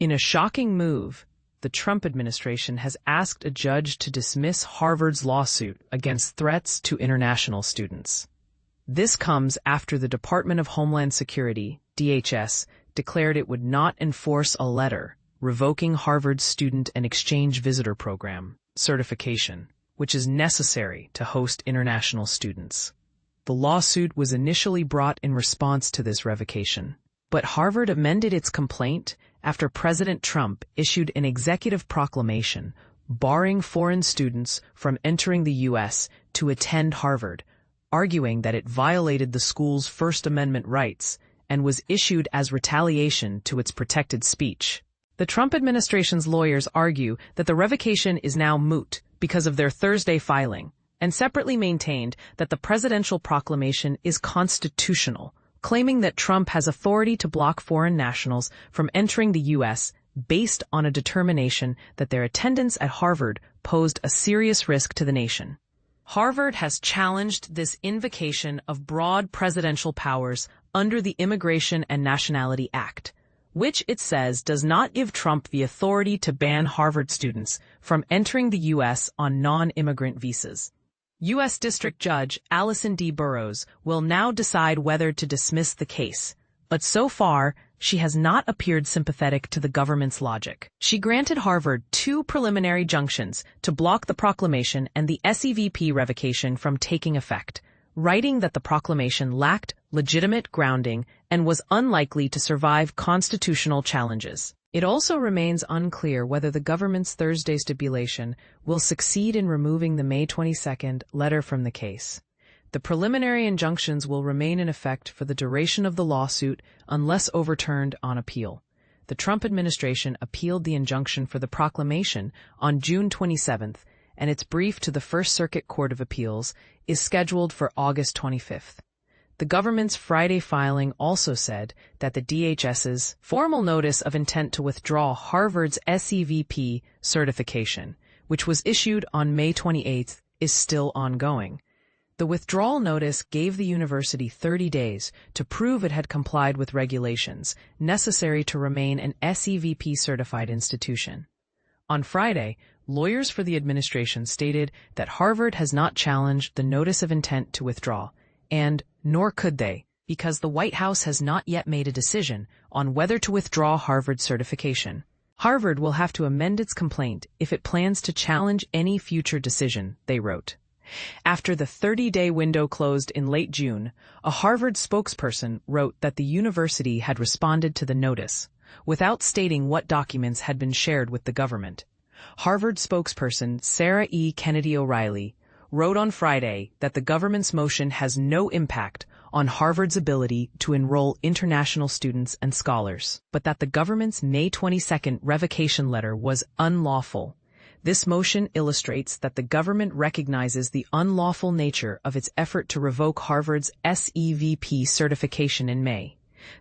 In a shocking move, the Trump administration has asked a judge to dismiss Harvard's lawsuit against threats to international students. This comes after the Department of Homeland Security, DHS, declared it would not enforce a letter revoking Harvard's Student and Exchange Visitor Program certification, which is necessary to host international students. The lawsuit was initially brought in response to this revocation, but Harvard amended its complaint after President Trump issued an executive proclamation barring foreign students from entering the U.S. to attend Harvard, arguing that it violated the school's First Amendment rights and was issued as retaliation to its protected speech. The Trump administration's lawyers argue that the revocation is now moot because of their Thursday filing, and separately maintained that the presidential proclamation is constitutional, claiming that Trump has authority to block foreign nationals from entering the U.S. based on a determination that their attendance at Harvard posed a serious risk to the nation. Harvard has challenged this invocation of broad presidential powers under the Immigration and Nationality Act, which it says does not give Trump the authority to ban Harvard students from entering the U.S. on non-immigrant visas. U.S. District Judge Allison D. Burroughs will now decide whether to dismiss the case, but so far, she has not appeared sympathetic to the government's logic. She granted Harvard 2 preliminary junctions to block the proclamation and the SEVP revocation from taking effect, writing that the proclamation lacked legitimate grounding and was unlikely to survive constitutional challenges. It also remains unclear whether the government's Thursday stipulation will succeed in removing the May 22 letter from the case. The preliminary injunctions will remain in effect for the duration of the lawsuit unless overturned on appeal. The Trump administration appealed the injunction for the proclamation on June 27, and its brief to the First Circuit Court of Appeals is scheduled for August 25. The government's Friday filing also said that the DHS's formal notice of intent to withdraw Harvard's SEVP certification, which was issued on May 28, is still ongoing. The withdrawal notice gave the university 30 days to prove it had complied with regulations necessary to remain an SEVP-certified institution. On Friday, lawyers for the administration stated that Harvard has not challenged the notice of intent to withdraw, and nor could they, because the White House has not yet made a decision on whether to withdraw Harvard's certification. Harvard will have to amend its complaint if it plans to challenge any future decision, they wrote. After the 30-day window closed in late June, a Harvard spokesperson wrote that the university had responded to the notice, without stating what documents had been shared with the government. Harvard spokesperson Sarah E. Kennedy O'Reilly wrote on Friday that the government's motion has no impact on Harvard's ability to enroll international students and scholars, but that the government's May 22 revocation letter was unlawful. This motion illustrates that the government recognizes the unlawful nature of its effort to revoke Harvard's SEVP certification in May.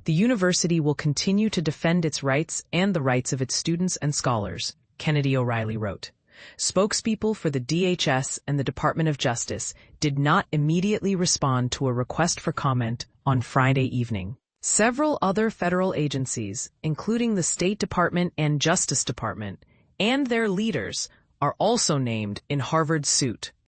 The university will continue to defend its rights and the rights of its students and scholars, Kennedy O'Reilly wrote. Spokespeople for the DHS and the Department of Justice did not immediately respond to a request for comment on Friday evening. Several other federal agencies, including the State Department and Justice Department, and their leaders are also named in Harvard's suit.